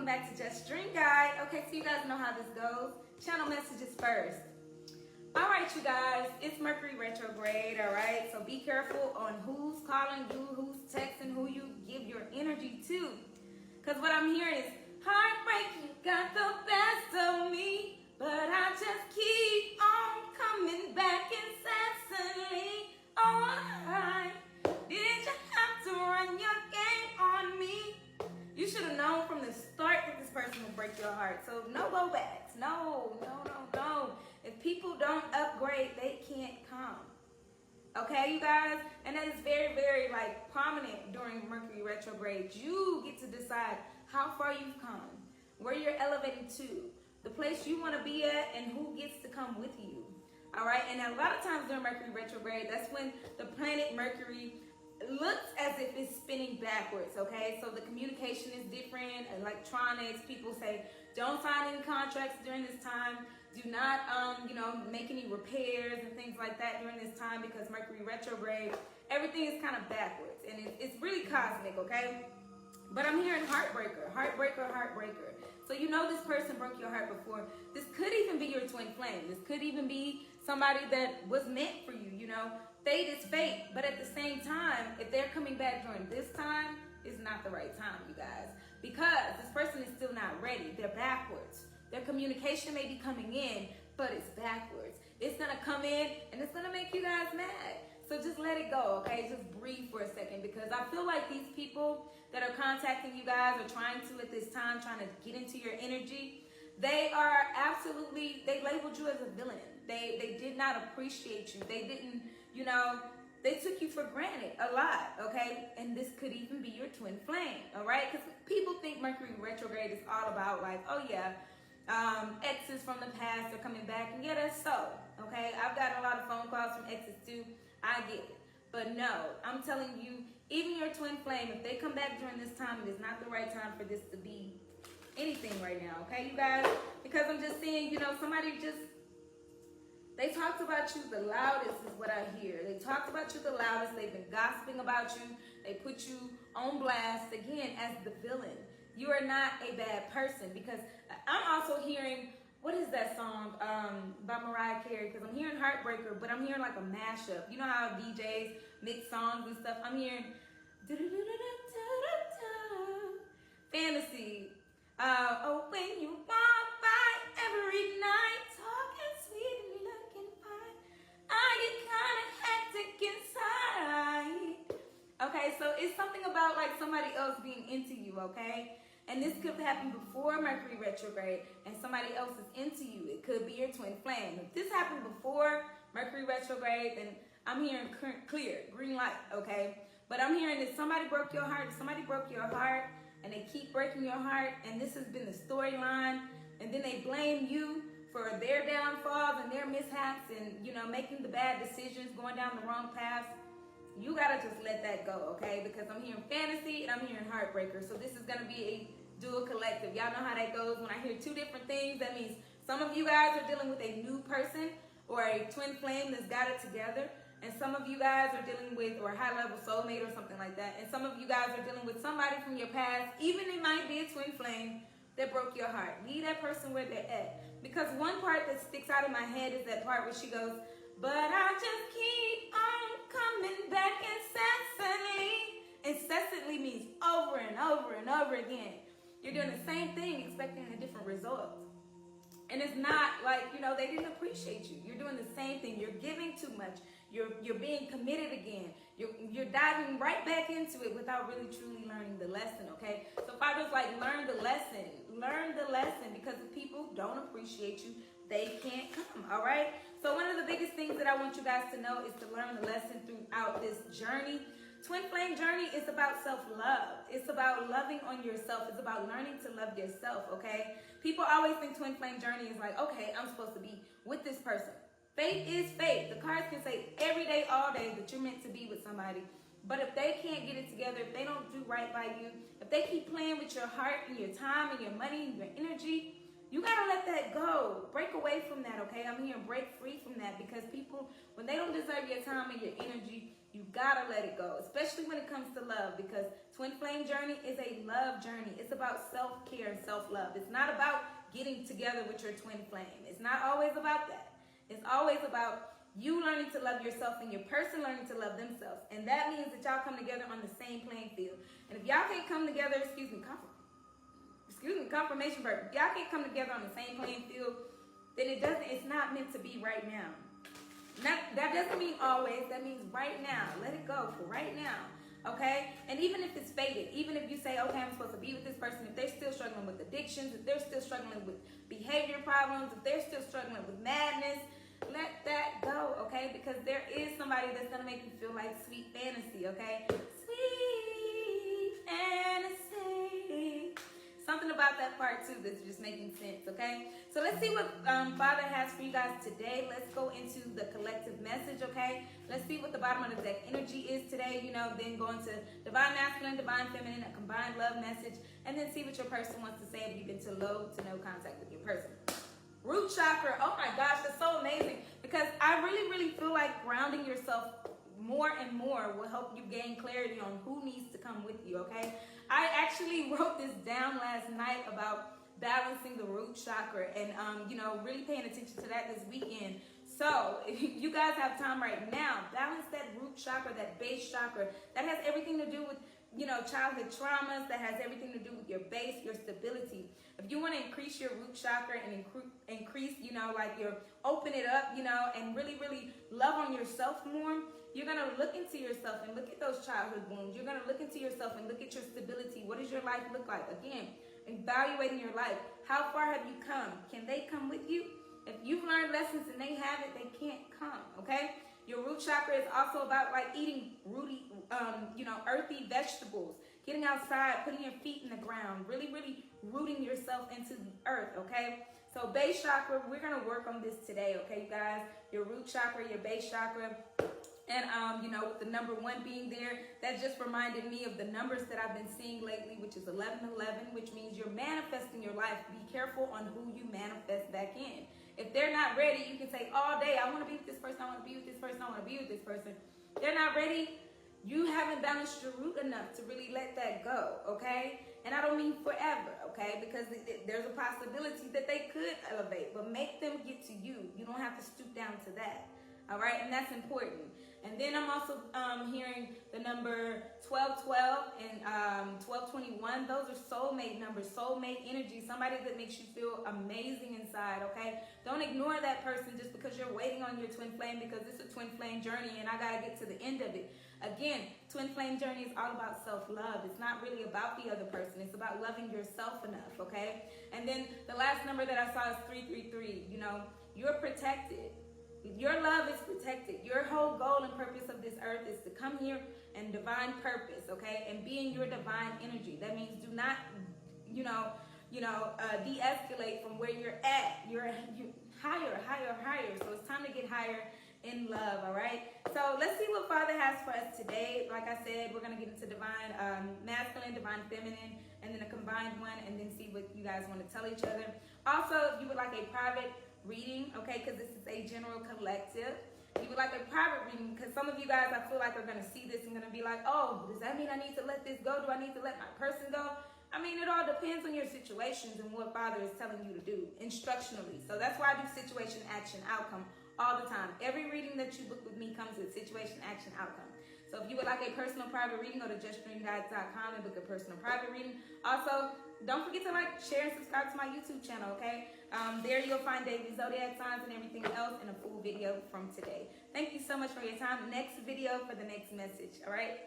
welcome back to Just Dream Guide. Okay, so you guys know how this goes. Channel messages first. All right, you guys, it's Mercury retrograde, all right? So be careful on who's calling you, who's texting, who you give your energy to. Because what I'm hearing is, heartbreak, you got the best of me, but I just keep on coming back incessantly. Oh, why did you have to run your game on me? You should have known from the start that this person will break your heart. So no go backs. No. If people don't upgrade, they can't come. Okay, you guys? And that is very, very prominent during Mercury retrograde. You get to decide how far you've come, where you're elevating to, the place you want to be at, and who gets to come with you. All right? And a lot of times during Mercury retrograde, that's when the planet Mercury looks as if it's spinning backwards, okay? So the communication is different, electronics, people say, don't sign any contracts during this time. Do not, make any repairs and things like that during this time because Mercury retrograde, everything is kind of backwards. And it's really cosmic, okay? But I'm hearing heartbreaker. So you know this person broke your heart before. This could even be your twin flame. This could even be somebody that was meant for you, you know. Fate is fate. But at the same time, if they're coming back during this time, it's not the right time, you guys. Because this person is still not ready. They're backwards. Their communication may be coming in, but it's backwards. It's going to come in and it's going to make you guys mad. So just let it go, okay? Just breathe for a second because I feel like these people that are contacting you guys or trying to at this time, trying to get into your energy, they are absolutely, they labeled you as a villain. They did not appreciate you. They didn't, they took you for granted a lot, okay? And this could even be your twin flame, all right? Because people think Mercury retrograde is all about exes from the past are coming back. And yeah, that's so, okay? I've got a lot of phone calls from exes too. I get it. But no, I'm telling you, even your twin flame, if they come back during this time, it is not the right time for this to be anything right now, okay, you guys? Because I'm just seeing, they talked about you the loudest is what I hear. They talked about you the loudest. They've been gossiping about you. They put you on blast, again, as the villain. You are not a bad person because I'm also hearing, what is that song by Mariah Carey? Because I'm hearing Heartbreaker, but I'm hearing like a mashup. You know how DJs mix songs and stuff? I'm hearing Fantasy. Oh, when you walk by every night, talking sweet and looking fine, I get kind of hectic inside. Okay, so it's something about somebody else being into you, okay? And this could happen before Mercury retrograde and somebody else is into you. It could be your twin flame. If this happened before Mercury retrograde, then I'm hearing clear, green light, okay? But I'm hearing that somebody broke your heart, and they keep breaking your heart, and this has been the storyline, and then they blame you for their downfalls and their mishaps and, making the bad decisions, going down the wrong paths. You gotta just let that go, okay? Because I'm hearing fantasy and I'm hearing heartbreaker. So this is gonna be a dual collective. Y'all know how that goes. When I hear two different things, that means some of you guys are dealing with a new person or a twin flame that's got it together. And some of you guys are dealing with, or a high-level soulmate or something like that. And some of you guys are dealing with somebody from your past, even it might be a twin flame that broke your heart. Leave that person where they're at. Because one part that sticks out in my head is that part where she goes, but I just keep on coming back incessantly. Incessantly means over and over and over again. You're doing the same thing, expecting a different result. And it's not they didn't appreciate you. You're doing the same thing. You're giving too much. You're being committed again. You're diving right back into it without really truly learning the lesson, okay? So Father's learn the lesson. Learn the lesson because if people don't appreciate you, they can't come, all right? So one of the biggest things that I want you guys to know is to learn the lesson throughout this journey. Twin flame journey is about self-love. It's about loving on yourself. It's about learning to love yourself, okay? People always think twin flame journey is okay, I'm supposed to be with this person. Fate is fate. The cards can say every day, all day that you're meant to be with somebody. But if they can't get it together, if they don't do right by you, if they keep playing with your heart and your time and your money and your energy, you gotta let that go. Break away from that, okay? I'm hearing break free from that because people, when they don't deserve your time and your energy, You gotta let it go, especially when it comes to love, because twin flame journey is a love journey. It's about self-care and self-love. It's not about getting together with your twin flame. It's not always about that. It's always about you learning to love yourself and your person learning to love themselves. And that means that y'all come together on the same playing field. And if y'all can't come together, confirmation verb. If y'all can't come together on the same playing field, then it's not meant to be right now. That doesn't mean always. That means right now. Let it go for right now. Okay? And even if it's faded, even if you say, okay, I'm supposed to be with this person, if they're still struggling with addictions, if they're still struggling with behavior problems, if they're still struggling with madness, let that go, okay? Because there is somebody that's going to make you feel like sweet fantasy, okay? Sweet fantasy. Something about that part, too, that's just making sense, okay? So let's see what Father has for you guys today. Let's go into the collective message, okay? Let's see what the bottom of the deck energy is today, you know, then go into divine masculine, divine feminine, a combined love message, and then see what your person wants to say if you've been to low to no contact with your person. Root chakra, oh my gosh, that's so amazing, because I really feel like grounding yourself more and more will help you gain clarity on who needs to come with you, okay? I actually wrote this down last night about balancing the root chakra and, you know, really paying attention to that this weekend. So if you guys have time right now, balance that root chakra, that base chakra. That has everything to do with, you know, childhood traumas. That has everything to do with your base, your stability. If you want to increase your root chakra and increase, you know, like open it up, you know, and really love on yourself more, you're going to look into yourself and look at those childhood wounds. You're going to look into yourself and look at your stability. What does your life look like? Again, evaluating your life. How far have you come? Can they come with you? If you've learned lessons and they haven't, they can't come, okay? Your root chakra is also about like eating rooty, you know, earthy vegetables, getting outside, putting your feet in the ground, really rooting yourself into the earth, okay? So base chakra, we're going to work on this today, okay, you guys? Your root chakra, your base chakra. And, you know, with the number 1 being there, that just reminded me of the numbers that I've been seeing lately, which is 1111, which means you're manifesting your life. Be careful on who you manifest back in. If they're not ready, you can say all day, I want to be with this person, I want to be with this person, I want to be with this person. They're not ready. You haven't balanced your root enough to really let that go, okay? And I don't mean forever, okay? Because there's a possibility that they could elevate, but make them get to you. You don't have to stoop down to that. All right, and that's important. And then I'm also hearing the number 1212 and 1221. Those are soulmate numbers, soulmate energy, somebody that makes you feel amazing inside, okay? Don't ignore that person just because you're waiting on your twin flame, because it's a twin flame journey and I got to get to the end of it. Again, twin flame journey is all about self-love. It's not really about the other person. It's about loving yourself enough, okay? And then the last number that I saw is 333. You know, you're protected. Your love is protected. Your whole goal and purpose of this earth is to come here and divine purpose, okay? And be in your divine energy. That means do not, de-escalate from where you're at. You're higher. So it's time to get higher in love, all right? So let's see what Father has for us today. Like I said, we're going to get into divine masculine, divine feminine, and then a combined one, and then see what you guys want to tell each other. Also, if you would like a private reading, okay, because this is a general collective. You would like a private reading, because some of you guys, I feel like, are going to see this and going to be like, oh, does that mean I need to let this go? Do I need to let my person go? I mean, it all depends on your situations and what Father is telling you to do instructionally. So that's why I do situation, action, outcome all the time. Every reading that you book with me comes with situation, action, outcome. So if you would like a personal private reading, go to justdreamguides.com and book a personal private reading. Also, don't forget to like, share, and subscribe to my YouTube channel, okay? There you'll find daily zodiac signs and everything else, and a full video from today. Thank you so much for your time. Next video for the next message, all right?